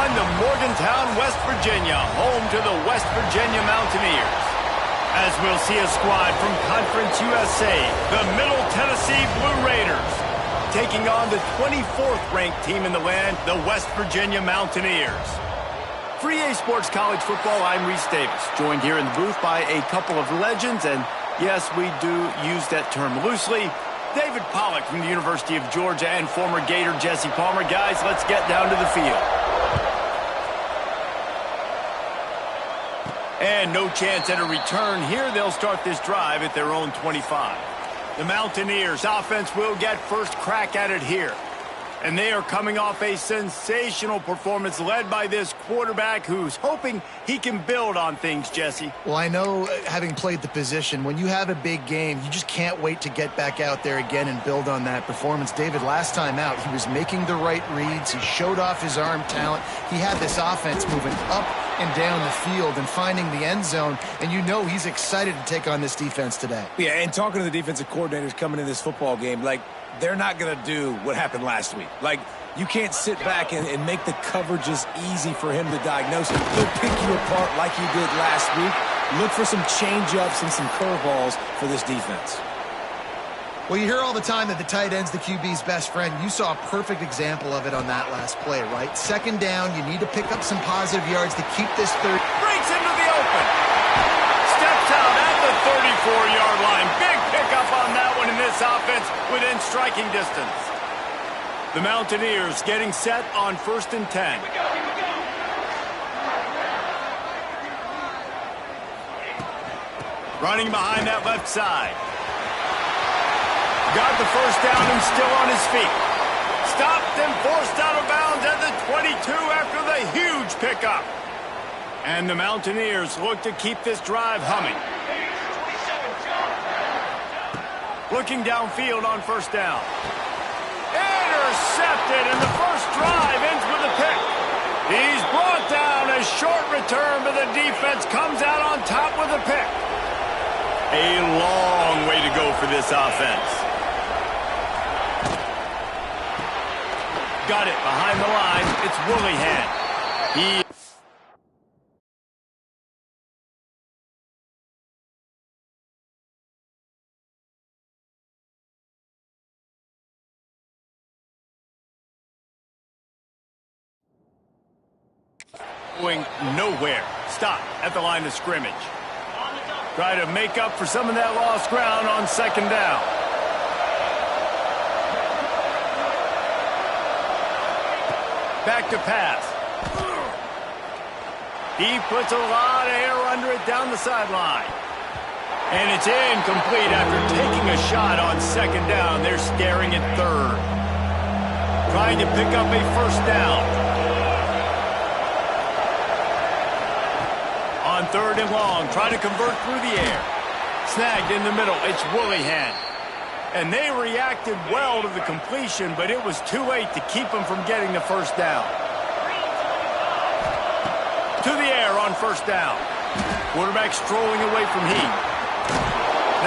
everyone, to Morgantown, West Virginia, home to the West Virginia Mountaineers. As we'll see a squad from Conference USA, the Middle Tennessee Blue Raiders, taking on the 24th ranked team in the land, the West Virginia Mountaineers. For EA Sports College Football, I'm Reese Davis, joined here in the booth by a couple of legends, and yes, we do use that term loosely. David Pollack from the University of Georgia and former Gator Jesse Palmer. Guys, let's get down to the field. And no chance at a return here. They'll start this drive at their own 25. The Mountaineers offense will get first crack at it here. And they are coming off a sensational performance led by this quarterback who's hoping he can build on things, Jesse. Well, I know, having played the position, when you have a big game, you just can't wait to get back out there again and build on that performance. David, last time out, he was making the right reads. He showed off his arm talent. He had this offense moving up and down the field and finding the end zone, and you know he's excited to take on this defense today. Yeah, and talking to the defensive coordinators coming in this football game, like, they're not going to do what happened last week. Like, you can't sit back and make the coverages easy for him to diagnose. He'll pick you apart like he did last week. Look for some change-ups and some curveballs for this defense. Well, you hear all the time that the tight end's the QB's best friend. You saw a perfect example of it on that last play, right? Second down, you need to pick up some positive yards to keep this third. Breaks into the open. Steps out at the 34-yard line. Big pickup on that one in this offense within striking distance. The Mountaineers getting set on 1st and 10. Running behind that left side. Got the first down and still on his feet. Stopped and forced out of bounds at the 22 after the huge pickup. And the Mountaineers look to keep this drive humming. Looking downfield on 1st down. Intercepted, and the first drive ends with a pick. He's brought down, a short return, but the defense comes out on top with a pick. A long way to go for this offense. Got it behind the line. It's Woollyhan. He going nowhere. Stop at the line of scrimmage. Try to make up for some of that lost ground on 2nd down. Back to pass. He puts a lot of air under it down the sideline. And it's incomplete after taking a shot on 2nd down. They're staring at 3rd. Trying to pick up a 1st down. On 3rd and long, trying to convert through the air. Snagged in the middle, it's Woollyhan. And they reacted well to the completion, but it was too late to keep them from getting the 1st down. To the air on 1st down. Quarterback strolling away from heat.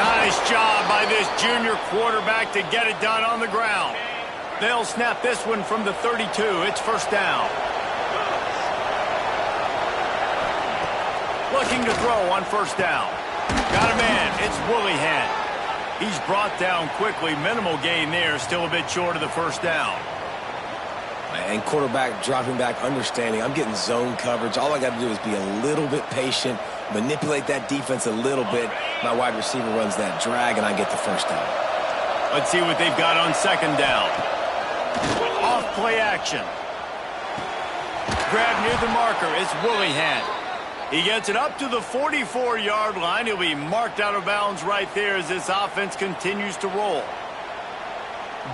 Nice job by this junior quarterback to get it done on the ground. They'll snap this one from the 32. It's 1st down. Looking to throw on 1st down. Got a man. It's Woollyhan. He's brought down quickly. Minimal gain there. Still a bit short of the 1st down. And quarterback dropping back, understanding I'm getting zone coverage. All I got to do is be a little bit patient, manipulate that defense a little bit. My wide receiver runs that drag, and I get the 1st down. Let's see what they've got on 2nd down. Off play action. Grab near the marker. It's Woollyhan. He gets it up to the 44-yard line. He'll be marked out of bounds right there as this offense continues to roll.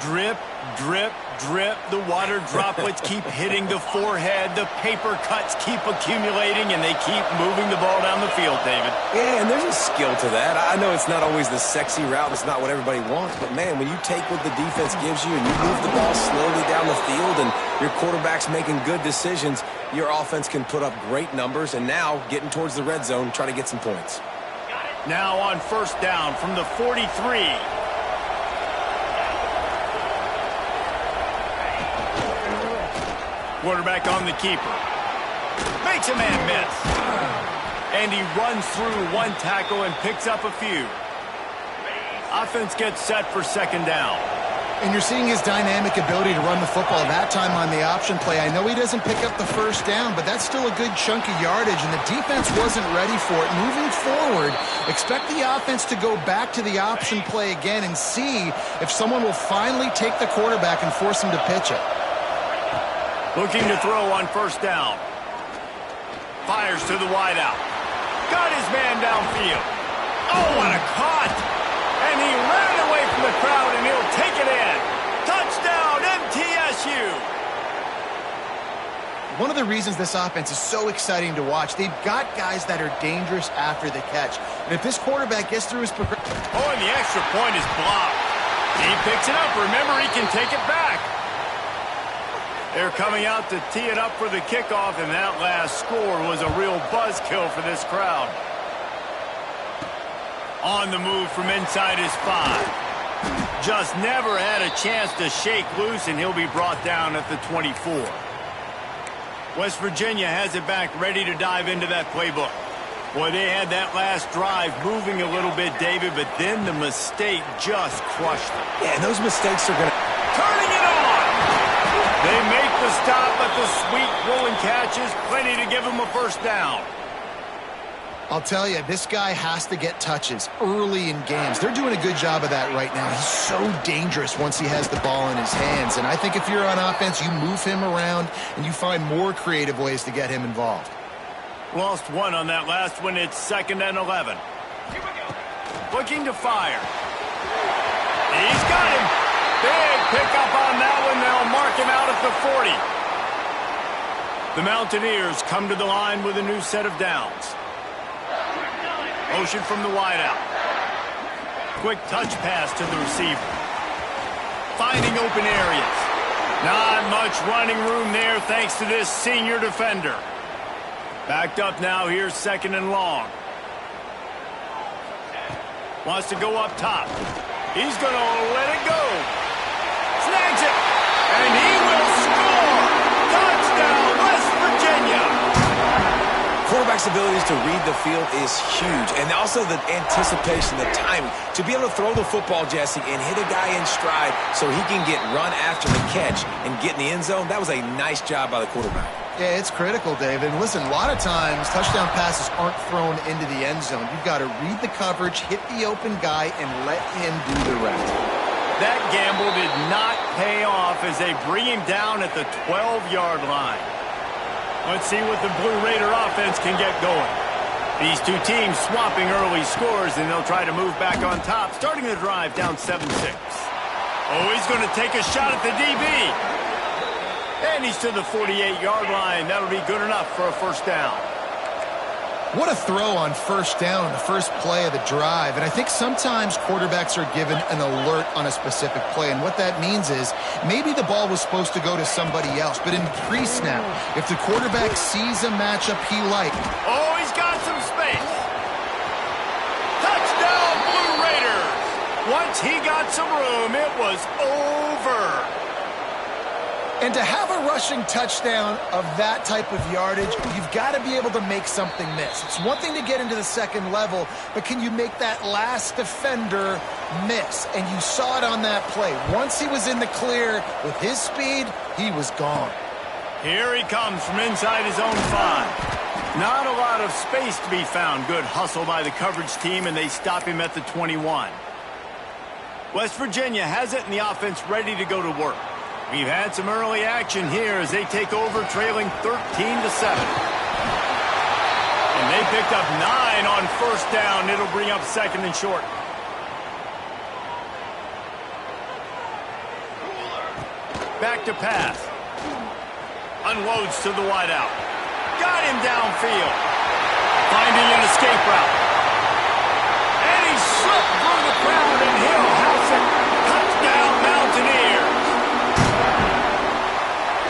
Drip, drip, drip. The water droplets keep hitting the forehead. The paper cuts keep accumulating, and they keep moving the ball down the field, David. Yeah, and there's a skill to that. I know it's not always the sexy route. It's not what everybody wants. But, man, when you take what the defense gives you and you move the ball slowly down the field and your quarterback's making good decisions, your offense can put up great numbers. And now, getting towards the red zone, try to get some points. Now on 1st down from the 43. Quarterback on the keeper. Makes a man miss. And he runs through one tackle and picks up a few. Offense gets set for second down. And you're seeing his dynamic ability to run the football. That time on the option play, I know he doesn't pick up the first down, but that's still a good chunk of yardage, and the defense wasn't ready for it. Moving forward, expect the offense to go back to the option play again and see if someone will finally take the quarterback and force him to pitch it. Looking to throw on first down. Fires to the wideout. Got his man downfield. Oh, what a caught! And he ran away from the crowd, and he'll take it in. Touchdown, MTSU! One of the reasons this offense is so exciting to watch, they've got guys that are dangerous after the catch. And if this quarterback gets through his progression... Oh, and the extra point is blocked. He picks it up. Remember, he can take it back. They're coming out to tee it up for the kickoff, and that last score was a real buzzkill for this crowd. On the move from inside his 5. Just never had a chance to shake loose, and he'll be brought down at the 24. West Virginia has it back, ready to dive into that playbook. Boy, they had that last drive moving a little bit, David, but then the mistake just crushed them. Yeah, and those mistakes are going to... Turning it on! They make the stop, but the sweet rolling catch is plenty to give them a first down. I'll tell you, this guy has to get touches early in games. They're doing a good job of that right now. He's so dangerous once he has the ball in his hands. And I think if you're on offense, you move him around and you find more creative ways to get him involved. Lost one on that last one. It's 2nd and 11. Looking to fire. He's got him. Big pickup on that one. They'll mark him out at the 40. The Mountaineers come to the line with a new set of downs. Motion from the wideout. Quick touch pass to the receiver. Finding open areas. Not much running room there thanks to this senior defender. Backed up now. Here's 2nd and long. Wants to go up top. He's going to let it go. Snags it. And he will score. Touchdown, West Virginia. Quarterback's abilities to read the field is huge, and also the anticipation, the timing. To be able to throw the football, Jesse, and hit a guy in stride so he can get run after the catch and get in the end zone, that was a nice job by the quarterback. Yeah, it's critical, David. And listen, a lot of times touchdown passes aren't thrown into the end zone. You've got to read the coverage, hit the open guy, and let him do the rest. That gamble did not pay off as they bring him down at the 12-yard line. Let's see what the Blue Raider offense can get going. These two teams swapping early scores, and they'll try to move back on top, starting the drive down 7-6. Oh, he's going to take a shot at the DB. And he's to the 48-yard line. That'll be good enough for a first down. What a throw on first down on the first play of the drive. And I think sometimes quarterbacks are given an alert on a specific play. And what that means is maybe the ball was supposed to go to somebody else. But in pre-snap, if the quarterback sees a matchup he likes. Oh, he's got some space. Touchdown, Blue Raiders. Once he got some room, it was over. And to have a rushing touchdown of that type of yardage, you've got to be able to make something miss. It's one thing to get into the second level, but can you make that last defender miss? And you saw it on that play. Once he was in the clear with his speed, he was gone. Here he comes from inside his own 5. Not a lot of space to be found. Good hustle by the coverage team, and they stop him at the 21. West Virginia has it, and the offense ready to go to work. We've had some early action here as they take over, trailing 13-7. And they picked up 9 on first down. It'll bring up 2nd and short. Back to pass. Unloads to the wideout. Got him downfield. Finding an escape route. And he slipped through the crowd, and he'll house it. Touchdown, Mountaineers.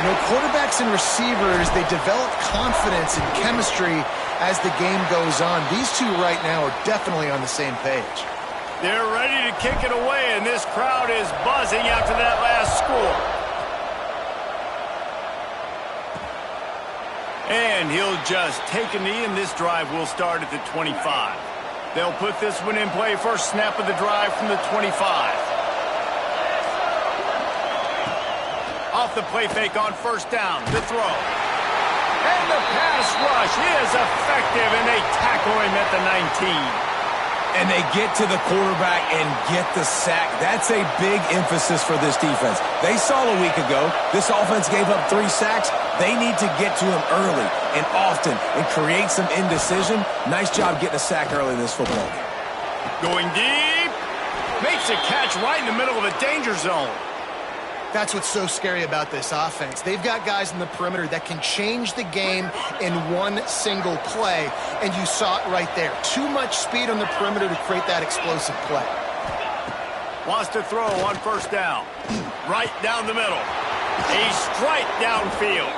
You know, quarterbacks and receivers, they develop confidence and chemistry as the game goes on. These two right now are definitely on the same page. They're ready to kick it away, and this crowd is buzzing after that last score. And he'll just take a knee, and this drive will start at the 25. They'll put this one in play. First snap of the drive from the 25. Off the play fake on first down. The throw. And the pass rush is effective, and they tackle him at the 19. And they get to the quarterback and get the sack. That's a big emphasis for this defense. They saw a week ago, this offense gave up 3 sacks. They need to get to him early and often and create some indecision. Nice job getting a sack early in this football game. Going deep. Makes a catch right in the middle of a danger zone. That's what's so scary about this offense. They've got guys in the perimeter that can change the game in one single play, and you saw it right there. Too much speed on the perimeter to create that explosive play. Wants to throw on first down. Right down the middle. A strike downfield.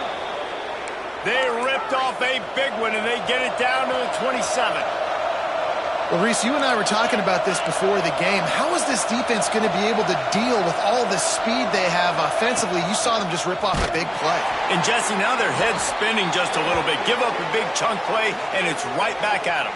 They ripped off a big one, and they get it down to the 27. Well, Reese, you and I were talking about this before the game. How is this defense going to be able to deal with all the speed they have offensively? You saw them just rip off a big play. And, Jesse, now their head's spinning just a little bit. Give up a big chunk play, and it's right back at them.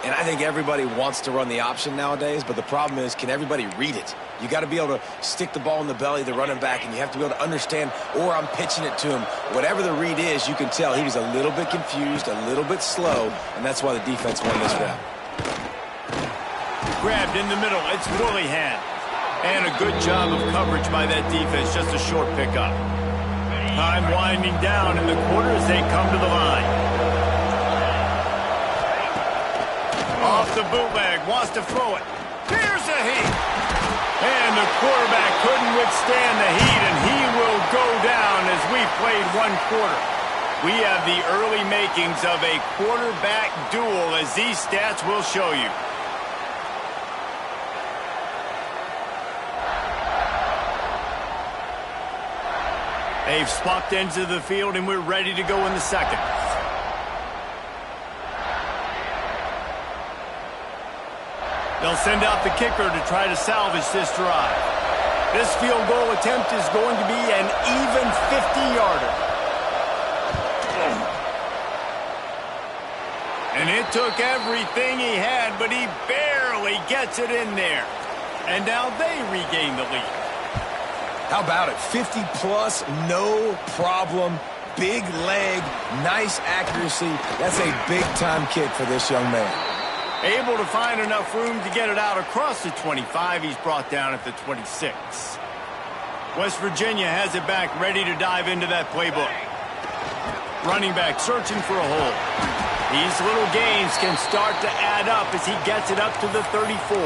And I think everybody wants to run the option nowadays, but the problem is, can everybody read it? You got to be able to stick the ball in the belly of the running back, and you have to be able to understand, or I'm pitching it to him. Whatever the read is, you can tell he was a little bit confused, a little bit slow, and that's why the defense won this round. Grabbed in the middle. It's Willihan. And a good job of coverage by that defense. Just a short pickup. Time winding down in the quarter as they come to the line. Off the bootleg. Wants to throw it. Here's the heat. And the quarterback couldn't withstand the heat, and he will go down as we played one quarter. We have the early makings of a quarterback duel, as these stats will show you. They've swapped ends of the field, and we're ready to go in the second. They'll send out the kicker to try to salvage this drive. This field goal attempt is going to be an even 50-yarder. And it took everything he had, but he barely gets it in there. And now they regain the lead. How about it? 50-plus, no problem. Big leg, nice accuracy. That's a big-time kick for this young man. Able to find enough room to get it out across the 25. He's brought down at the 26. West Virginia has it back, ready to dive into that playbook. Running back searching for a hole. These little gains can start to add up as he gets it up to the 34.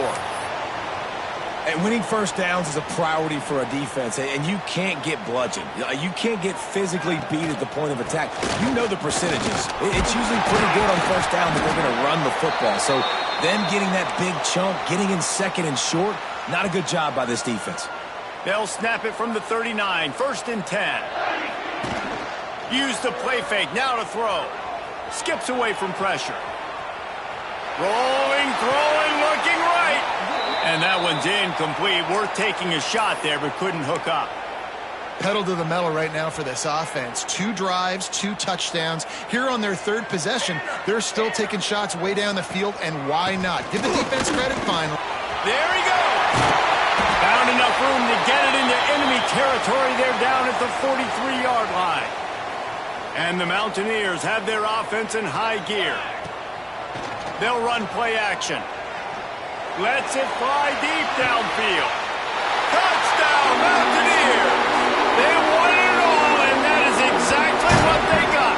And winning first downs is a priority for a defense, and you can't get bludgeoned. You can't get physically beat at the point of attack. You know the percentages. It's usually pretty good on first down that they're going to run the football. So them getting that big chunk, getting in second and short, not a good job by this defense. They'll snap it from the 39, first and 10. Use the play fake, now to throw. Skips away from pressure. Rolling, throwing, looking right. And that one's incomplete. Worth taking a shot there, but couldn't hook up. Pedal to the metal right now for this offense. 2 drives, 2 touchdowns. Here on their 3rd possession, they're still taking shots way down the field, and why not? Give the defense credit finally. There he goes. Found enough room to get it into enemy territory. They're down at the 43-yard line. And the Mountaineers have their offense in high gear. They'll run play action. Lets it fly deep downfield. Touchdown, Mountaineers! They won it all, and that is exactly what they got.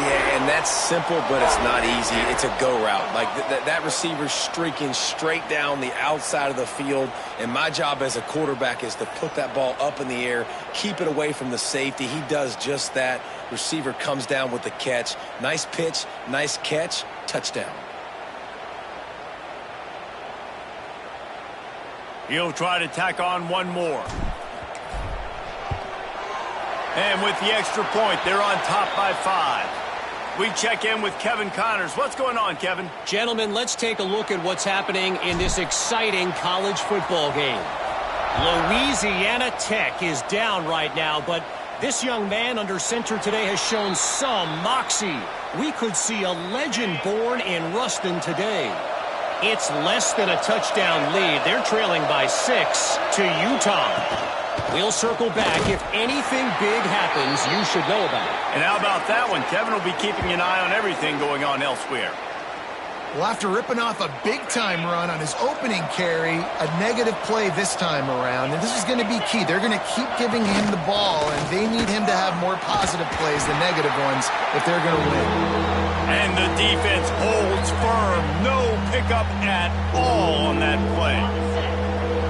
Yeah, and that's simple, but it's not easy. It's a go route. Like that receiver's streaking straight down the outside of the field, and my job as a quarterback is to put that ball up in the air, keep it away from the safety. He does just that. Receiver comes down with the catch. Nice pitch, nice catch, touchdown. He'll try to tack on one more. And with the extra point, they're on top by 5. We check in with Kevin Connors. What's going on, Kevin? Gentlemen, let's take a look at what's happening in this exciting college football game. Louisiana Tech is down right now, but This young man under center today has shown some moxie. We could see a legend born in Ruston today. It's less than a touchdown lead. They're trailing by 6 to Utah. We'll circle back. If anything big happens, you should know about it. And how about that one? Kevin will be keeping an eye on everything going on elsewhere. Well, after ripping off a big-time run on his opening carry, a negative play this time around, and this is going to be key. They're going to keep giving him the ball, and they need him to have more positive plays than negative ones if they're going to win. And the defense holds firm. No pickup at all on that play.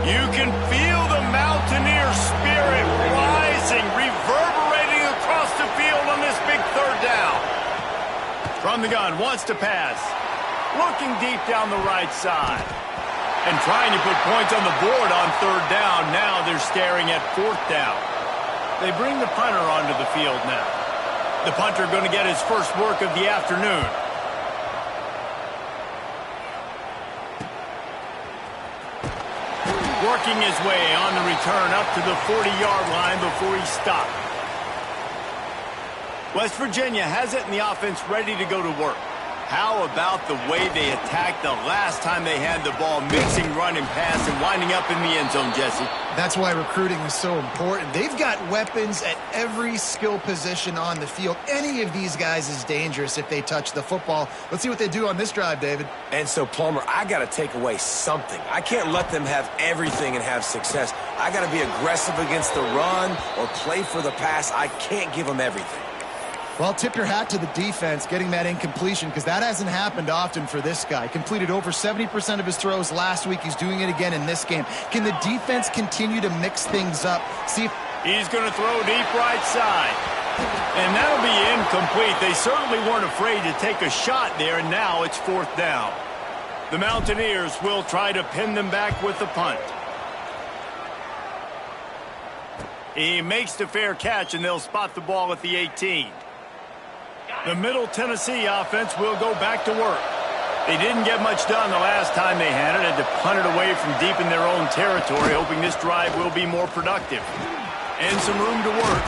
You can feel the Mountaineer spirit rising, reverberating across the field on this big third down. From the gun, wants to pass. Looking deep down the right side. And trying to put points on the board on third down. Now they're staring at fourth down. They bring the punter onto the field now. The punter going to get his first work of the afternoon. Working his way on the return up to the 40-yard line before he stopped. West Virginia has it in the offense ready to go to work. How about the way they attacked the last time they had the ball, mixing run and pass and winding up in the end zone, Jesse? That's why recruiting is so important. They've got weapons at every skill position on the field. Any of these guys is dangerous if they touch the football. Let's see what they do on this drive, David. And so, Palmer, I got to take away something. I can't let them have everything and have success. I got to be aggressive against the run or play for the pass. I can't give them everything. Well, tip your hat to the defense getting that incompletion because that hasn't happened often for this guy. Completed over 70% of his throws last week. He's doing it again in this game. Can the defense continue to mix things up? See if he's going to throw deep right side. And that'll be incomplete. They certainly weren't afraid to take a shot there, and now it's fourth down. The Mountaineers will try to pin them back with the punt. He makes the fair catch, and they'll spot the ball at the 18. The Middle Tennessee offense will go back to work. They didn't get much done the last time they had it. Had to punt it away from deep in their own territory, hoping this drive will be more productive. And some room to work.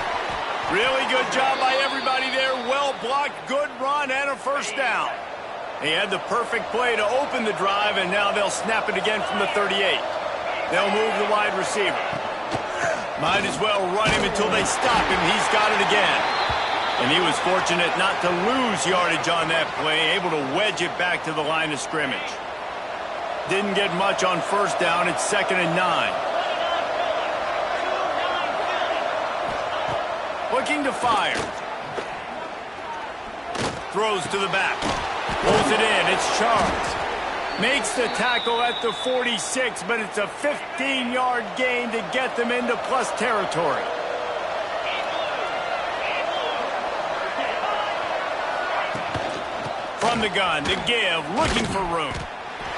Really good job by everybody there. Well blocked, good run, and a first down. They had the perfect play to open the drive, and now they'll snap it again from the 38. They'll move the wide receiver. Might as well run him until they stop him. He's got it again. And he was fortunate not to lose yardage on that play, able to wedge it back to the line of scrimmage. Didn't get much on first down. It's 2nd and 9. Looking to fire. Throws to the back. Pulls it in. It's Charles. Makes the tackle at the 46, but it's a 15-yard gain to get them into plus territory. From the gun, to give, looking for room.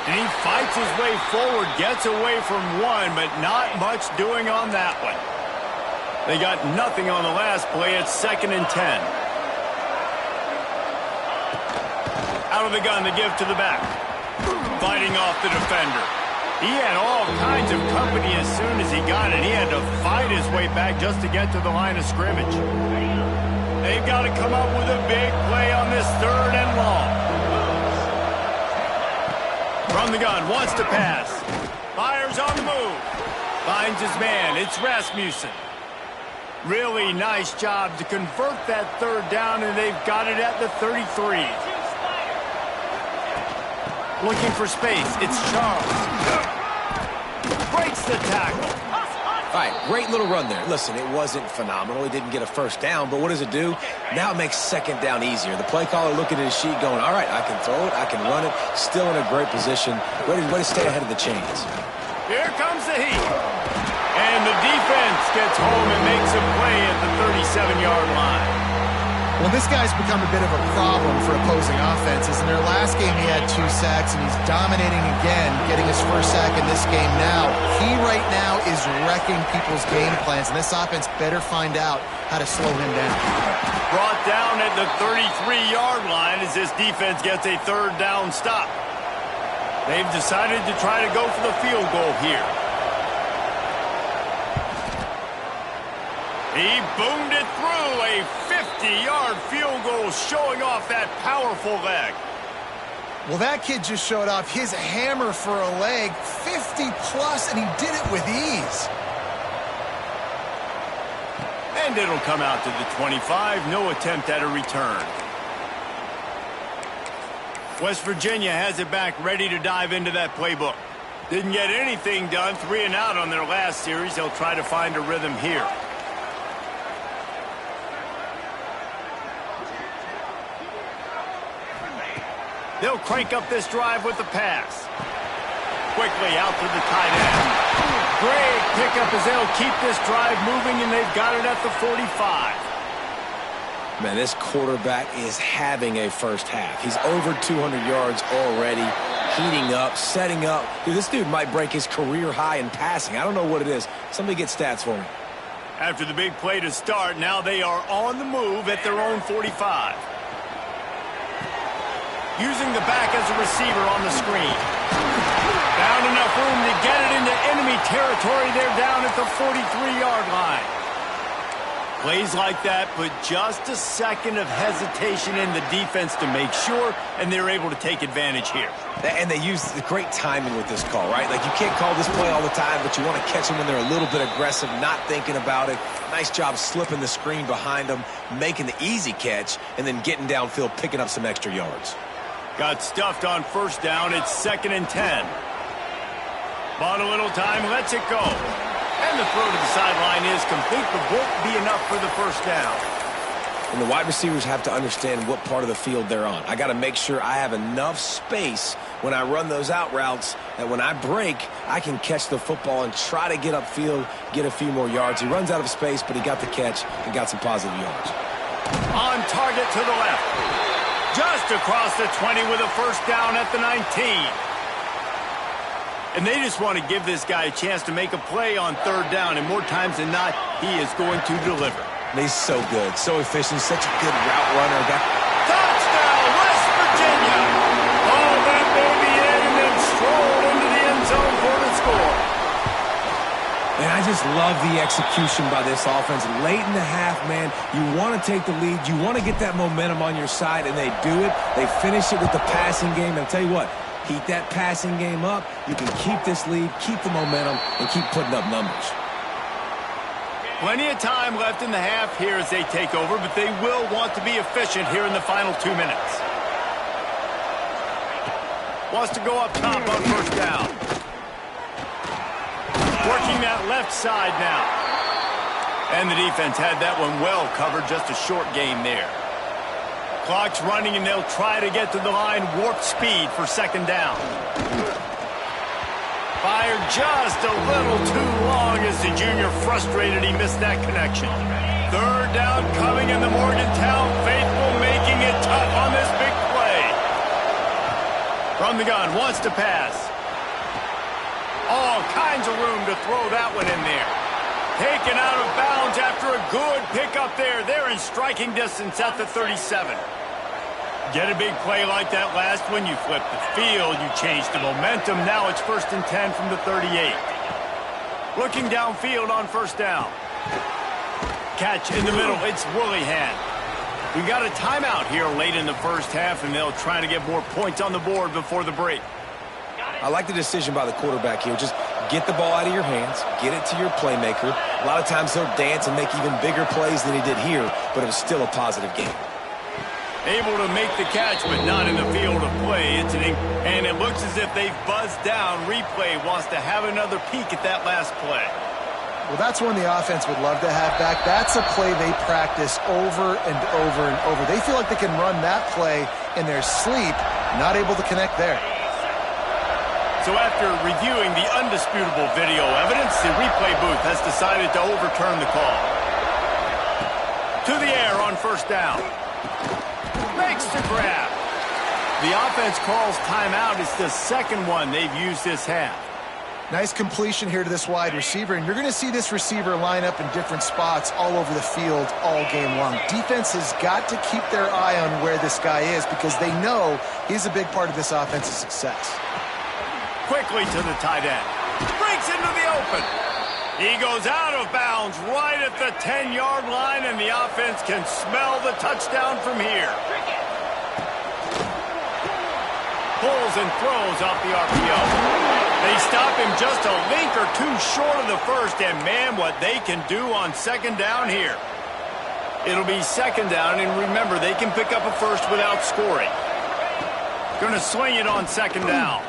And he fights his way forward, gets away from one, but not much doing on that one. They got nothing on the last play. It's 2nd and 10. Out of the gun, to give to the back. Fighting off the defender. He had all kinds of company as soon as he got it. He had to fight his way back just to get to the line of scrimmage. They've got to come up with a big play on this 3rd and long. From the gun, wants to pass. Fires on the move. Finds his man. It's Rasmussen. Really nice job to convert that 3rd down, and they've got it at the 33. Looking for space. It's Charles. Breaks the tackle. All right, great little run there. Listen, it wasn't phenomenal. He didn't get a first down, but what does it do? Now it makes 2nd down easier. The play caller looking at his sheet going, all right, I can throw it, I can run it, still in a great position. Way to stay ahead of the chains. Here comes the heat. And the defense gets home and makes a play at the 37-yard line. Well, this guy's become a bit of a problem for opposing offenses. In their last game, he had 2 sacks, and he's dominating again, getting his first sack in this game now. He right now is wrecking people's game plans, and this offense better find out how to slow him down. Brought down at the 33-yard line as this defense gets a 3rd down stop. They've decided to try to go for the field goal here. He boomed it through. A 50-yard field goal showing off that powerful leg. Well, that kid just showed off his hammer for a leg, 50-plus, and he did it with ease. And it'll come out to the 25. No attempt at a return. West Virginia has it back, ready to dive into that playbook. Didn't get anything done, 3 and out on their last series. They'll try to find a rhythm here. They'll crank up this drive with the pass. Quickly out to the tight end. Great pickup as they'll keep this drive moving, and they've got it at the 45. Man, this quarterback is having a first half. He's over 200 yards already, heating up, setting up. Dude, this dude might break his career high in passing. I don't know what it is. Somebody get stats for me. After the big play to start, now they are on the move at their own 45. Using the back as a receiver on the screen. Found enough room to get it into enemy territory. They're down at the 43-yard line. Plays like that put just a second of hesitation in the defense to make sure, and they're able to take advantage here. And they use the great timing with this call, right? Like, you can't call this play all the time, but you want to catch them when they're a little bit aggressive, not thinking about it. Nice job slipping the screen behind them, making the easy catch, and then getting downfield, picking up some extra yards. Got stuffed on first down. It's 2nd and 10. Bought a little time, lets it go. And the throw to the sideline is complete, but won't be enough for the first down. And the wide receivers have to understand what part of the field they're on. I got to make sure I have enough space when I run those out routes that when I break, I can catch the football and try to get upfield, get a few more yards. He runs out of space, but he got the catch and got some positive yards. On target to the left. Just across the 20 with a first down at the 19. And they just want to give this guy a chance to make a play on 3rd down, and more times than not, he is going to deliver. And he's so good, so efficient, such a good route runner. Touchdown, West Virginia! Oh, that baby in and then strolled into the end zone for the score. And I just love the execution by this offense. Late in the half, man, you want to take the lead. You want to get that momentum on your side, and they do it. They finish it with the passing game. And I'll tell you what, heat that passing game up. You can keep this lead, keep the momentum, and keep putting up numbers. Plenty of time left in the half here as they take over, but they will want to be efficient here in the final 2 minutes. Wants to go up top on first down. Working that left side now. And the defense had that one well covered, just a short game there. Clock's running, and they'll try to get to the line, warp speed for 2nd down. Fired just a little too long as the junior frustrated he missed that connection. 3rd down coming, in the Morgantown faithful making it tough on this big play. From the gun, wants to pass. All kinds of room to throw that one in there. Taken out of bounds after a good pickup there. They're in striking distance at the 37. Get a big play like that last one, you flip the field, you change the momentum. Now it's 1st and 10 from the 38. Looking downfield on first down. Catch in the middle, it's Woollyhan. We got a timeout here late in the first half, and they'll try to get more points on the board before the break. I like the decision by the quarterback here. Just get the ball out of your hands, get it to your playmaker. A lot of times he'll dance and make even bigger plays than he did here, but it was still a positive game. Able to make the catch, but not in the field of play. And it looks as if they've buzzed down. Replay wants to have another peek at that last play. Well, that's one the offense would love to have back. That's a play they practice over and over and over. They feel like they can run that play in their sleep, not able to connect there. So after reviewing the undisputable video evidence, the replay booth has decided to overturn the call. To the air on first down. Makes the grab. The offense calls timeout. It's the 2nd one they've used this half. Nice completion here to this wide receiver, and you're going to see this receiver line up in different spots all over the field all game long. Defense has got to keep their eye on where this guy is because they know he's a big part of this offense's success. Quickly to the tight end. Breaks into the open. He goes out of bounds right at the 10-yard line, and the offense can smell the touchdown from here. Pulls and throws off the RPO. They stop him just a link or two short of the first, and man, what they can do on second down here. It'll be second down, and remember, they can pick up a first without scoring. Going to swing it on second down.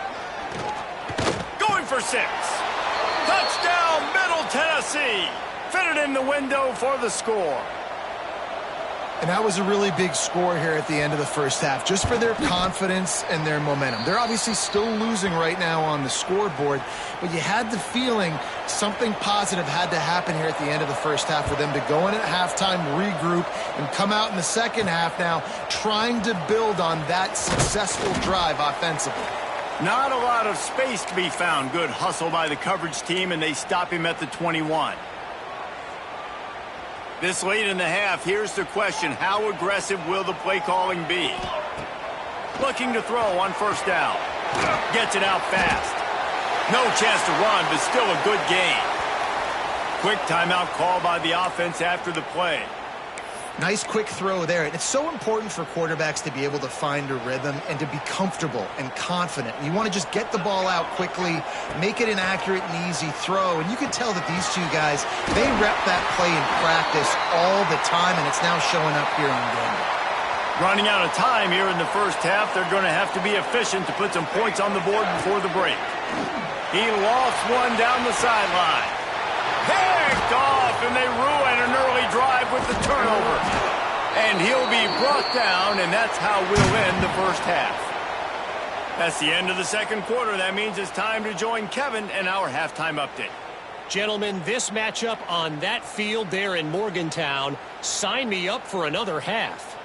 Going for 6. Touchdown, Middle Tennessee. Fitted in the window for the score. And that was a really big score here at the end of the first half, just for their confidence and their momentum. They're obviously still losing right now on the scoreboard, but you had the feeling something positive had to happen here at the end of the first half for them to go in at halftime, regroup, and come out in the second half now trying to build on that successful drive offensively. Not a lot of space to be found. Good hustle by the coverage team, and they stop him at the 21. This late in the half, here's the question. How aggressive will the play calling be? Looking to throw on first down. Gets it out fast. No chance to run, but still a good gain. Quick timeout call by the offense after the play. Nice quick throw there. And it's so important for quarterbacks to be able to find a rhythm and to be comfortable and confident. You want to just get the ball out quickly, make it an accurate and easy throw. And you can tell that these two guys, they rep that play in practice all the time, and it's now showing up here on game. Running out of time here in the first half, they're going to have to be efficient to put some points on the board before the break. He lost one down the sideline. Picked off, and they ruin an early drive with the turnover. And he'll be brought down, and that's how we'll end the first half. That's the end of the second quarter. That means it's time to join Kevin and our halftime update. Gentlemen, this matchup on that field there in Morgantown, sign me up for another half.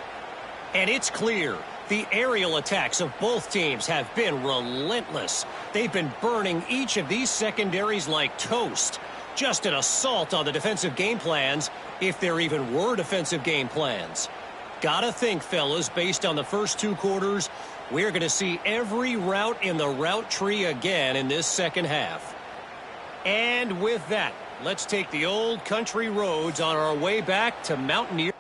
And it's clear, the aerial attacks of both teams have been relentless. They've been burning each of these secondaries like toast. Just an assault on the defensive game plans, if there even were defensive game plans. Gotta think, fellas, based on the first two quarters, we're going to see every route in the route tree again in this second half. And with that, let's take the old country roads on our way back to Mountaineer.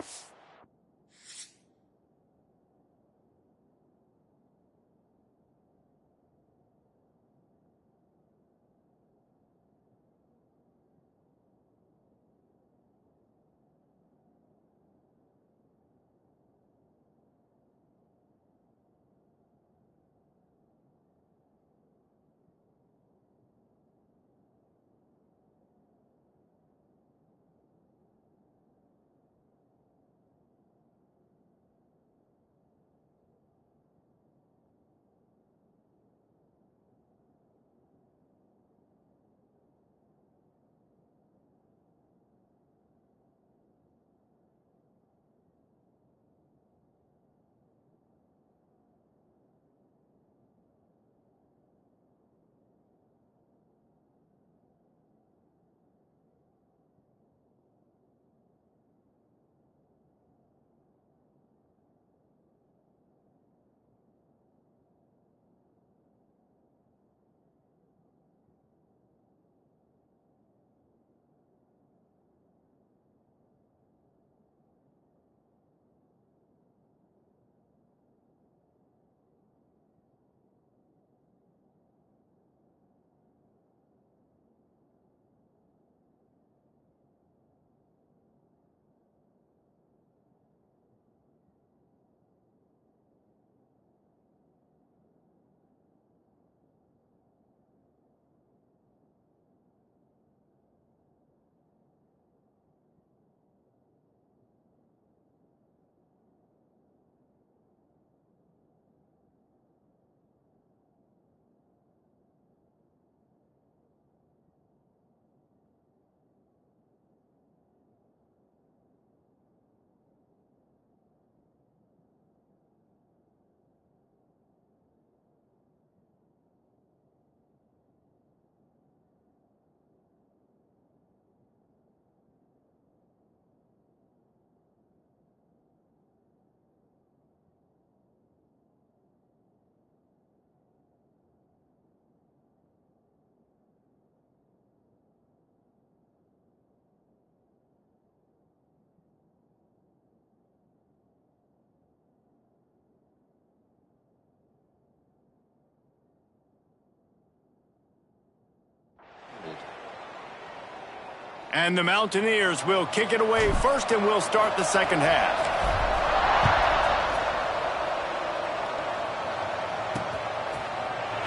And the Mountaineers will kick it away first, and we'll start the second half.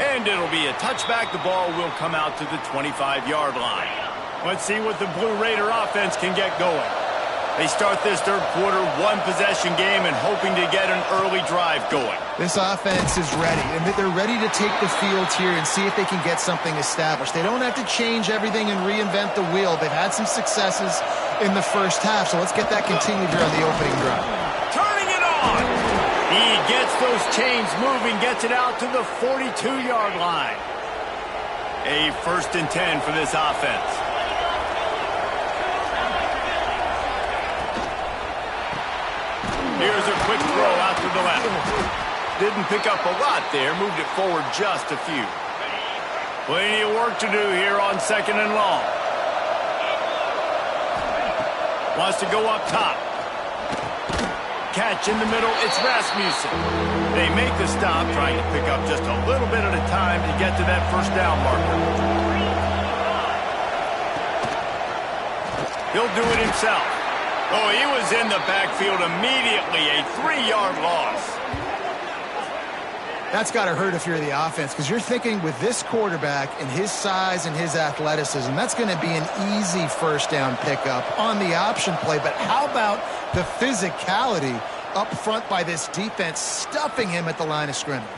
And it'll be a touchback. The ball will come out to the 25-yard line. Let's see what the Blue Raider offense can get going. They start this third quarter one-possession game and hoping to get an early drive going. This offense is ready, and they're ready to take the field here and see if they can get something established. They don't have to change everything and reinvent the wheel. They've had some successes in the first half, so let's get that continued here on the opening drive. Turning it on! He gets those chains moving, gets it out to the 42-yard line. A 1st and 10 for this offense. Here's a quick throw out to the left. Didn't pick up a lot there, moved it forward just a few. Plenty of work to do here on 2nd and long. Wants to go up top. Catch in the middle, it's Rasmussen. They make the stop, trying to pick up just a little bit at a time to get to that first down marker. He'll do it himself. Oh, he was in the backfield immediately, a 3-yard loss. That's got to hurt if you're the offense, because you're thinking with this quarterback and his size and his athleticism, that's going to be an easy first down pickup on the option play. But how about the physicality up front by this defense, stuffing him at the line of scrimmage?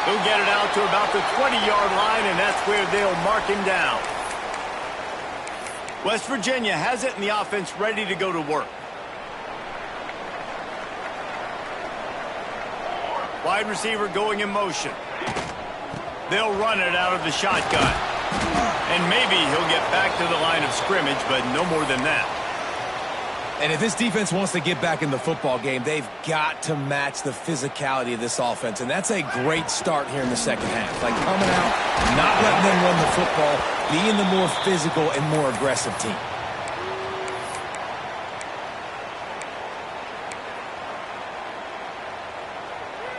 He'll get it out to about the 20-yard line, and that's where they'll mark him down. West Virginia has it, and the offense ready to go to work. Wide receiver going in motion. They'll run it out of the shotgun. And maybe he'll get back to the line of scrimmage, but no more than that. And if this defense wants to get back in the football game, they've got to match the physicality of this offense. And that's a great start here in the second half. Like coming out, not letting them run the football, being the more physical and more aggressive team.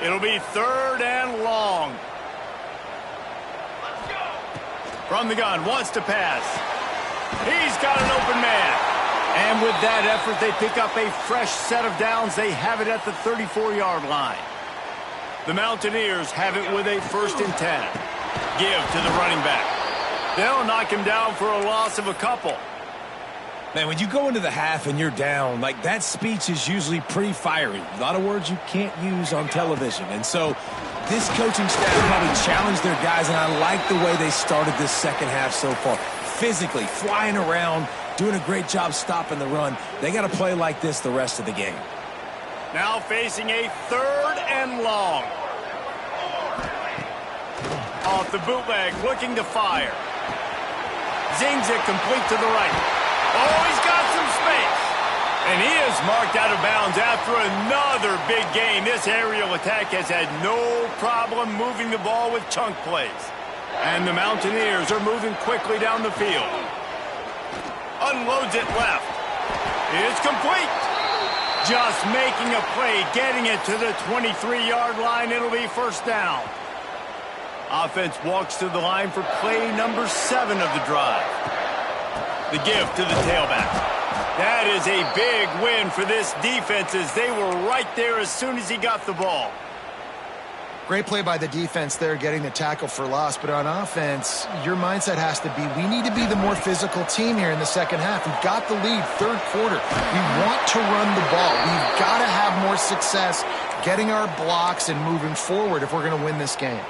It'll be 3rd and long. From the gun, wants to pass. He's got an open man. And with that effort, they pick up a fresh set of downs. They have it at the 34-yard line. The Mountaineers have it with a 1st and 10. Give to the running back. They'll knock him down for a loss of a couple. Man, when you go into the half and you're down, like that speech is usually pretty fiery. A lot of words you can't use on television. And so this coaching staff probably challenged their guys, and I like the way they started this second half so far. Physically, flying around, doing a great job stopping the run. They got to play like this the rest of the game. Now facing a 3rd and long. Off the bootleg, looking to fire. Zings it complete to the right. Oh, he's got some space. And he is marked out of bounds after another big gain. This aerial attack has had no problem moving the ball with chunk plays. And the Mountaineers are moving quickly down the field. Unloads it left. It's complete. Just making a play, getting it to the 23-yard line. It'll be 1st down. Offense walks to the line for play number 7 of the drive. The give to the tailback. That is a big win for this defense, as they were right there as soon as he got the ball. Great play by the defense there, getting the tackle for loss. But on offense, your mindset has to be, we need to be the more physical team here in the second half. We've got the lead, 3rd quarter. We want to run the ball. We've got to have more success getting our blocks and moving forward if we're going to win this game.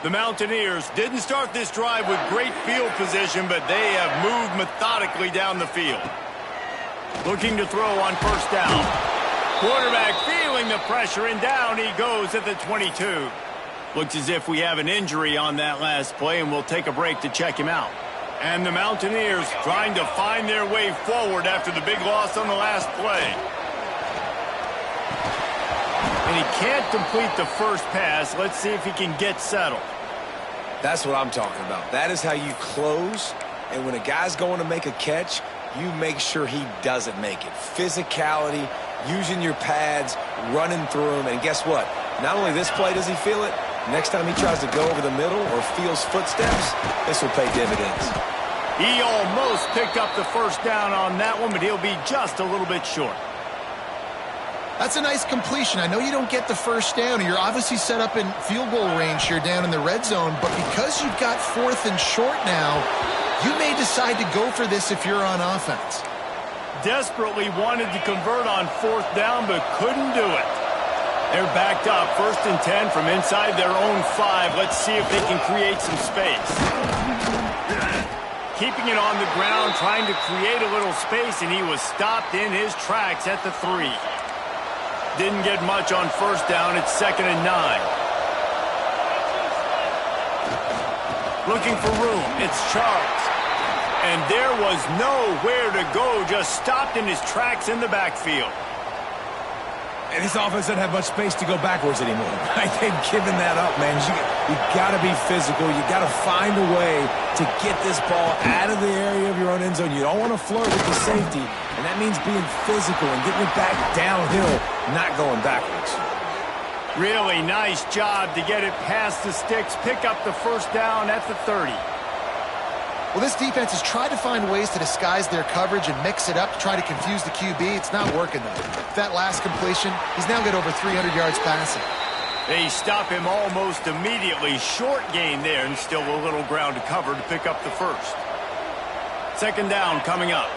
The Mountaineers didn't start this drive with great field position, but they have moved methodically down the field. Looking to throw on 1st down. Quarterback feeling the pressure, and down he goes at the 22. Looks as if we have an injury on that last play, and we'll take a break to check him out. And the Mountaineers trying to find their way forward after the big loss on the last play. And he can't complete the first pass. Let's see if he can get settled. That's what I'm talking about. That is how you close. And when a guy's going to make a catch, you make sure he doesn't make it. Physicality, using your pads, running through them. And guess what? Not only this play does he feel it, next time he tries to go over the middle or feels footsteps, this will pay dividends. He almost picked up the first down on that one, but he'll be just a little bit short. That's a nice completion. I know you don't get the first down, and you're obviously set up in field goal range here down in the red zone, but because you've got 4th and short now, you may decide to go for this if you're on offense. Desperately wanted to convert on 4th down, but couldn't do it. They're backed up, 1st and 10 from inside their own 5. Let's see if they can create some space. Keeping it on the ground, trying to create a little space, and he was stopped in his tracks at the 3. Didn't get much on 1st down. It's 2nd and 9. Looking for room. It's Charles. And there was nowhere to go. Just stopped in his tracks in the backfield. And this offense doesn't have much space to go backwards anymore. They've given that up, man. You got to be physical. You got to find a way to get this ball out of the area of your own end zone. You don't want to flirt with the safety, and that means being physical and getting it back downhill, not going backwards. Really nice job to get it past the sticks, pick up the first down at the 30. Well, this defense has tried to find ways to disguise their coverage and mix it up to try to confuse the QB. It's not working, though. That last completion, he's now got over 300 yards passing. They stop him almost immediately. Short gain there, and still a little ground to cover to pick up the first. 2nd down coming up.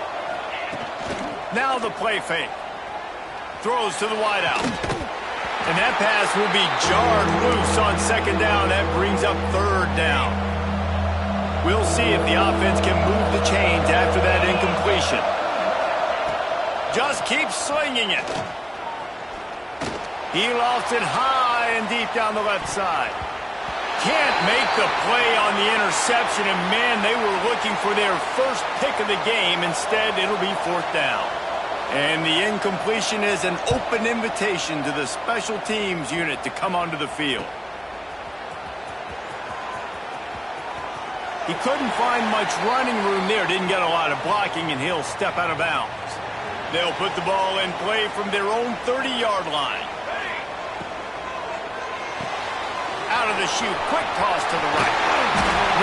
Now the play fake. Throws to the wideout. And that pass will be jarred loose on 2nd down. That brings up 3rd down. We'll see if the offense can move the chains after that incompletion. Just keep slinging it. He lost it high and deep down the left side. Can't make the play on the interception, and man, they were looking for their first pick of the game. Instead, it'll be 4th down. And the incompletion is an open invitation to the special teams unit to come onto the field. He couldn't find much running room there. Didn't get a lot of blocking, and he'll step out of bounds. They'll put the ball in play from their own 30-yard line. Out of the chute, quick toss to the right.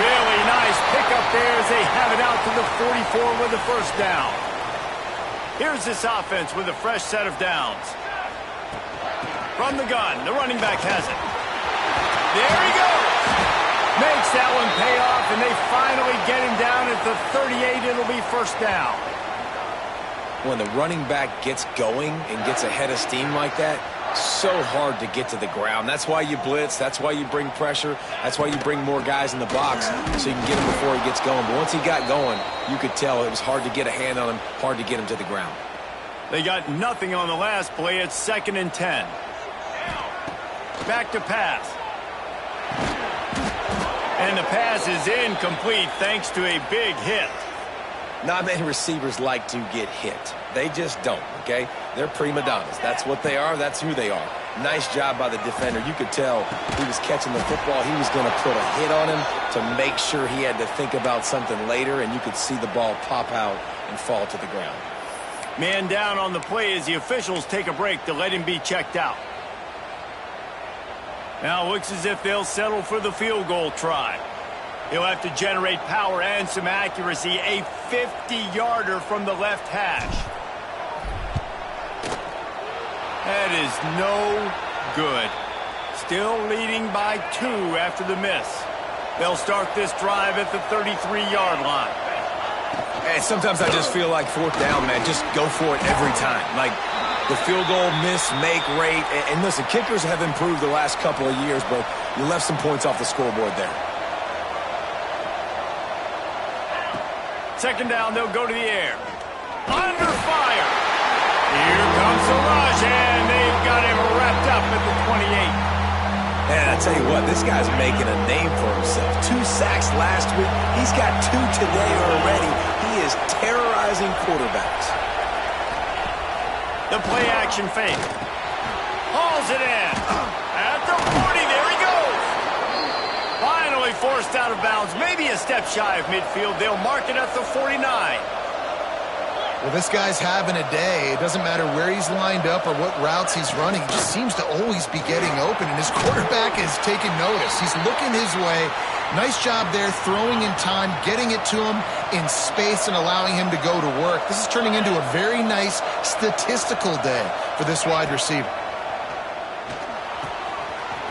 Really nice pickup there as they have it out to the 44 with the first down. Here's this offense with a fresh set of downs. From the gun, the running back has it. There he goes. Makes that one pay off, and they finally get him down at the 38. It'll be 1st down. When the running back gets going and gets ahead of steam like that, so hard to get to the ground. That's why you blitz. That's why you bring pressure. That's why you bring more guys in the box so you can get him before he gets going. But once he got going, you could tell it was hard to get a hand on him, hard to get him to the ground. They got nothing on the last play. It's 2nd and 10. Back to pass. And the pass is incomplete thanks to a big hit. Not many receivers like to get hit. They just don't, okay? They're prima donnas. That's what they are. That's who they are. Nice job by the defender. You could tell he was catching the football. He was going to put a hit on him to make sure he had to think about something later, and you could see the ball pop out and fall to the ground. Man down on the play as the officials take a break to let him be checked out. Now it looks as if they'll settle for the field goal try. He'll have to generate power and some accuracy. A 50-yarder from the left hash. That is no good. Still leading by 2 after the miss. They'll start this drive at the 33-yard line. Hey, sometimes I just feel like 4th down, man. Just go for it every time. Like the field goal miss, make rate. And listen, kickers have improved the last couple of years, but you left some points off the scoreboard there. 2nd down, they'll go to the air. Under fire. Here comes the rush, and they've got him wrapped up at the 28. And I tell you what, this guy's making a name for himself. 2 sacks last week. He's got 2 today already. He is terrorizing quarterbacks. The play action fake. Hauls it in. At the 40, there he goes. Finally forced out of bounds. Maybe a step shy of midfield. They'll mark it at the 49. Well, this guy's having a day. It doesn't matter where he's lined up or what routes he's running. He just seems to always be getting open, and his quarterback is taking notice. He's looking his way. Nice job there, throwing in time, getting it to him in space and allowing him to go to work. This is turning into a very nice statistical day for this wide receiver.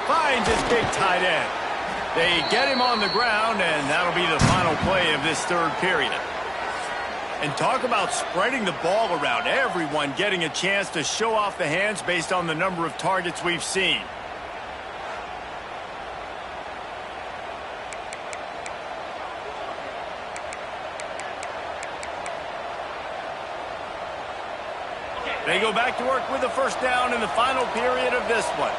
Finds his big tight end. They get him on the ground, and that'll be the final play of this third period. And talk about spreading the ball around. Everyone getting a chance to show off the hands based on the number of targets we've seen. They go back to work with a first down in the final period of this one.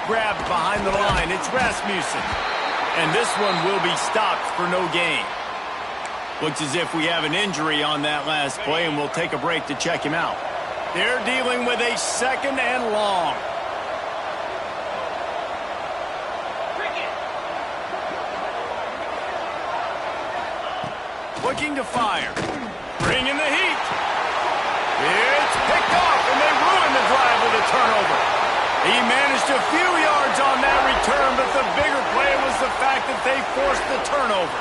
Grabbed behind the line. It's Rasmussen. And this one will be stopped for no gain. Looks as if we have an injury on that last play, and we'll take a break to check him out. They're dealing with a second and long. Looking to fire. Bringing the heat. It's picked off, and they ruin the drive with a turnover. He managed a few yards on that return, but the bigger play was the fact that they forced the turnover.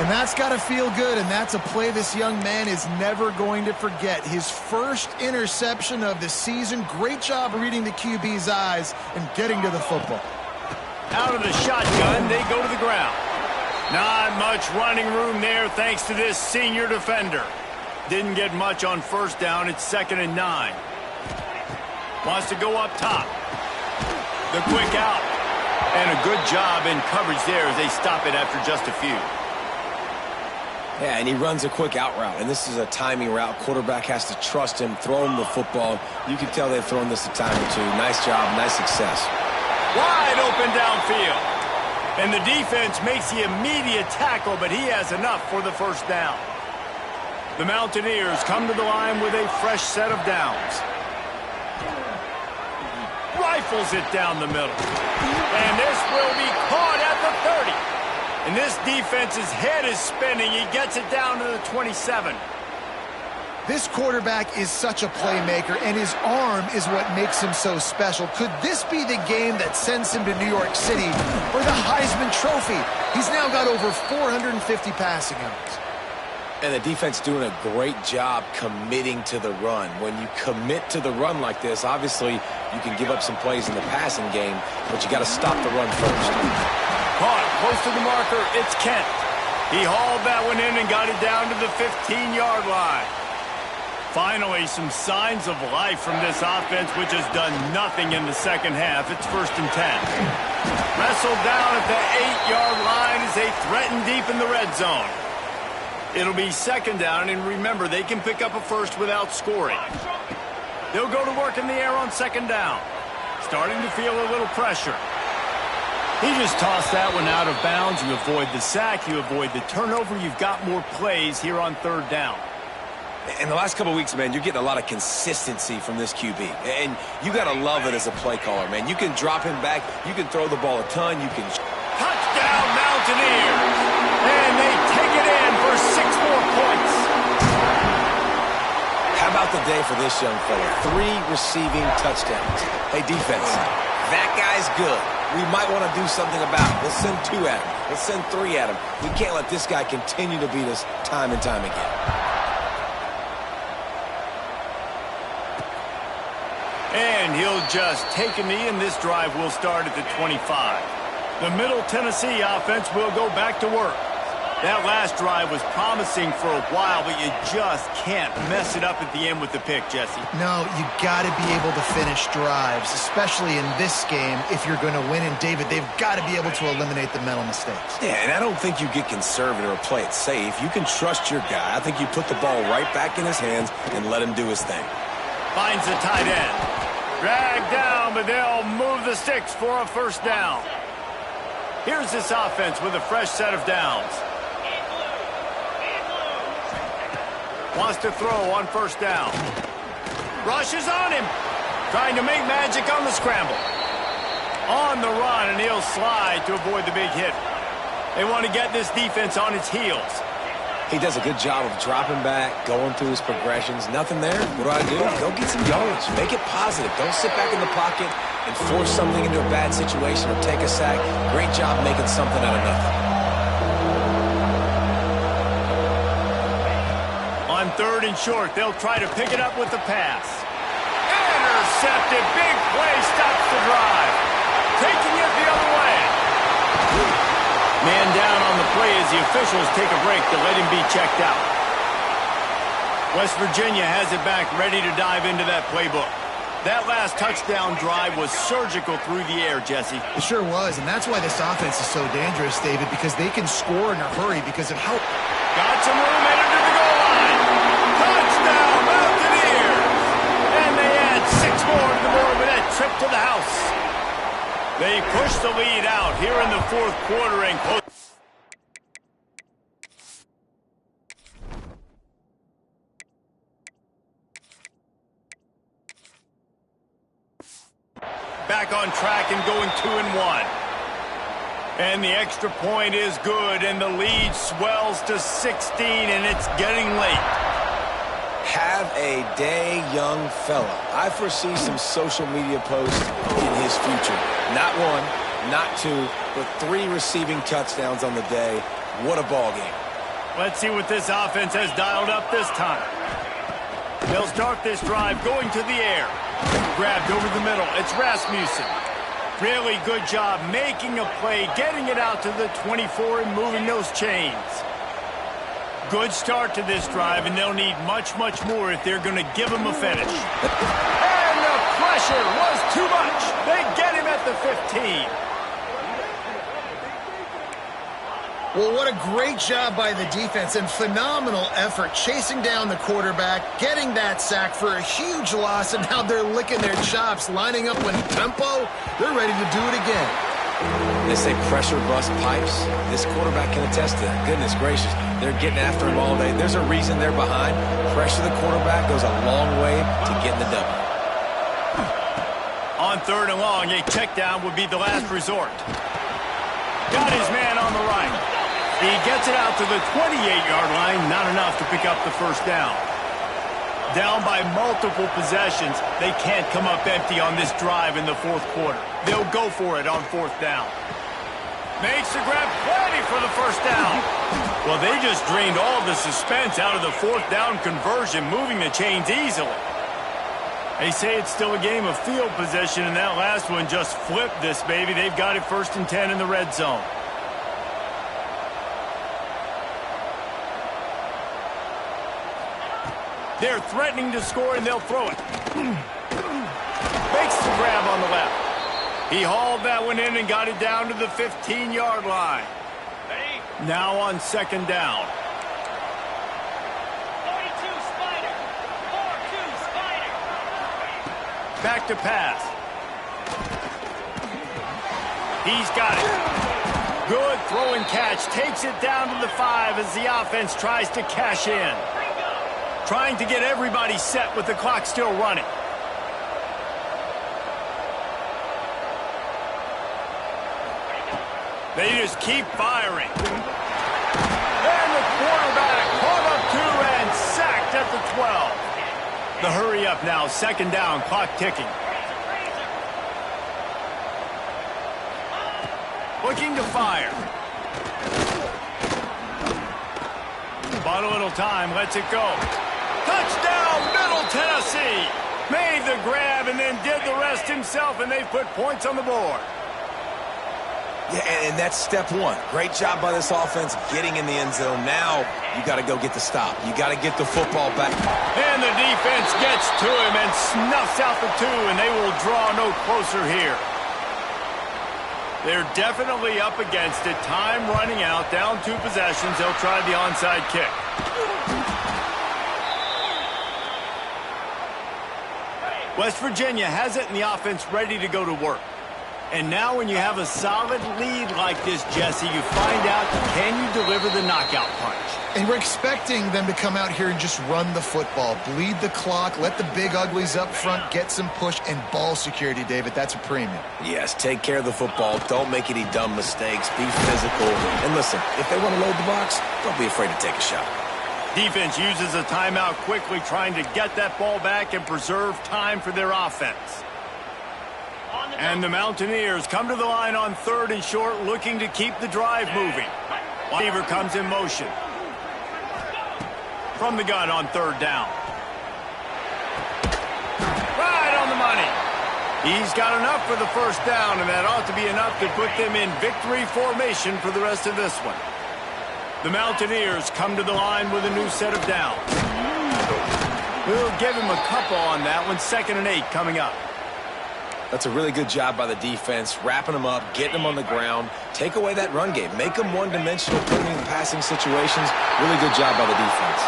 And that's got to feel good, and that's a play this young man is never going to forget. His first interception of the season. Great job reading the QB's eyes and getting to the football. Out of the shotgun, they go to the ground. Not much running room there thanks to this senior defender. Didn't get much on first down. It's 2nd and 9. Wants to go up top. The quick out. And a good job in coverage there as they stop it after just a few. Yeah, and he runs a quick out route, and this is a timing route. Quarterback has to trust him, throw him the football. You can tell they've thrown this a time or two. Nice job, nice success. Wide open downfield. And the defense makes the immediate tackle, but he has enough for the first down. The Mountaineers come to the line with a fresh set of downs. Rifles it down the middle. And this will be caught at the 30. And this defense's head is spinning. He gets it down to the 27. This quarterback is such a playmaker, and his arm is what makes him so special. Could this be the game that sends him to New York City for the Heisman Trophy? He's now got over 450 passing yards. And the defense doing a great job committing to the run. When you commit to the run like this, obviously you can give up some plays in the passing game, but you got to stop the run first. Caught close to the marker. It's Kent. He hauled that one in and got it down to the 15-yard line. Finally, some signs of life from this offense, which has done nothing in the second half. It's 1st and 10. Wrestled down at the 8-yard line as they threaten deep in the red zone. It'll be 2nd down, and remember, they can pick up a first without scoring. They'll go to work in the air on 2nd down. Starting to feel a little pressure. He just tossed that one out of bounds. You avoid the sack, you avoid the turnover. You've got more plays here on 3rd down. In the last couple of weeks, man, you're getting a lot of consistency from this QB. And you got to love it as a play caller, man. You can drop him back. You can throw the ball a ton. You can... Touchdown, Mountaineers! And they take it in for 6 more points. How about the day for this young fella? 3 receiving touchdowns. Hey, defense, that guy's good. We might want to do something about it. Let's send 2 at him. Let's send 3 at him. We can't let this guy continue to beat us time and time again. And he'll just take a knee, and this drive will start at the 25. The Middle Tennessee offense will go back to work. That last drive was promising for a while, but you just can't mess it up at the end with the pick, Jesse. No, you got to be able to finish drives, especially in this game if you're going to win. And, David, they've got to be able to eliminate the mental mistakes. Yeah, and I don't think you get conservative or play it safe. You can trust your guy. I think you put the ball right back in his hands and let him do his thing. Finds the tight end. Dragged down, but they'll move the sticks for a first down. Here's this offense with a fresh set of downs. Wants to throw on first down. Rushes on him. Trying to make magic on the scramble. On the run, and he'll slide to avoid the big hit. They want to get this defense on its heels. He does a good job of dropping back, going through his progressions. Nothing there. What do? Go get some yards. Make it positive. Don't sit back in the pocket and force something into a bad situation or take a sack. Great job making something out of nothing. On 3rd and short, they'll try to pick it up with the pass. Intercepted. Big play stops the drive. Taking it the other way. Man down on the play as the officials take a break to let him be checked out. West Virginia has it back, ready to dive into that playbook. That last touchdown drive was surgical through the air, Jesse. It sure was, and that's why this offense is so dangerous, David, because they can score in a hurry because of how... Got some room headed to the goal line. Touchdown, Mountaineers! And they add 6 more to the board with that trip to the house. They push the lead out here in the 4th quarter and close. Back on track and going 2-1. And the extra point is good, and the lead swells to 16, and it's getting late. Have a day, young fella. I foresee some social media posts in his future. Not 1, not 2, but 3 receiving touchdowns on the day. What a ball game. Let's see what this offense has dialed up this time. They'll start this drive going to the air. Grabbed over the middle. It's Rasmussen. Really good job making a play, getting it out to the 24 and moving those chains. Good start to this drive, and they'll need much, much more if they're going to give him a finish. And the pressure was too much. They get him at the 15. Well, what a great job by the defense and phenomenal effort chasing down the quarterback, getting that sack for a huge loss, and now they're licking their chops, lining up with tempo. They're ready to do it again. They say pressure bust pipes. This quarterback can attest to that. Goodness gracious. They're getting after him all day. There's a reason they're behind. Pressure the quarterback goes a long way to getting the W. On 3rd and long, a check down would be the last resort. Got his man on the right. He gets it out to the 28-yard line. Not enough to pick up the first down. Down by multiple possessions. They can't come up empty on this drive in the 4th quarter. They'll go for it on 4th down. Makes the grab, plenty for the first down. Well, they just drained all the suspense out of the 4th down conversion, moving the chains easily. They say it's still a game of field position, and that last one just flipped this baby. They've got it 1st and 10 in the red zone. They're threatening to score, and they'll throw it. Makes the grab on the left. He hauled that one in and got it down to the 15-yard line. Now on 2nd down. 42 Spider. 4-2 Spider. Back to pass. He's got it. Good throw and catch. Takes it down to the 5 as the offense tries to cash in. Trying to get everybody set with the clock still running. They just keep firing. And the quarterback caught up 2 and sacked at the 12. The hurry up now, 2nd down, clock ticking. Looking to fire. Bought a little time, lets it go. Touchdown, Middle Tennessee! Made the grab and then did the rest himself, and they put points on the board. Yeah, and that's step 1. Great job by this offense getting in the end zone. Now you got to go get the stop. You got to get the football back. And the defense gets to him and snuffs out the 2, and they will draw no closer here. They're definitely up against it. Time running out, down 2 possessions. They'll try the onside kick. West Virginia has it, and the offense ready to go to work. And now when you have a solid lead like this, Jesse, you find out, can you deliver the knockout punch? And we're expecting them to come out here and just run the football, bleed the clock, let the big uglies up front get some push, and ball security, David. That's a premium. Yes, take care of the football. Don't make any dumb mistakes. Be physical. And listen, if they want to load the box, don't be afraid to take a shot. Defense uses a timeout quickly, trying to get that ball back and preserve time for their offense. And the Mountaineers come to the line on 3rd and short, looking to keep the drive moving. Weaver comes in motion. From the gun on 3rd down. Right on the money. He's got enough for the first down, and that ought to be enough to put them in victory formation for the rest of this one. The Mountaineers come to the line with a new set of downs. We'll give him a couple on that one. 2nd and 8 coming up. That's a really good job by the defense, wrapping them up, getting them on the ground. Take away that run game. Make them one-dimensional, putting them in passing situations. Really good job by the defense.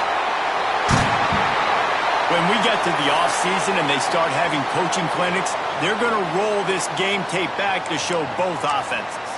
When we get to the offseason and they start having coaching clinics, they're going to roll this game tape back to show both offenses.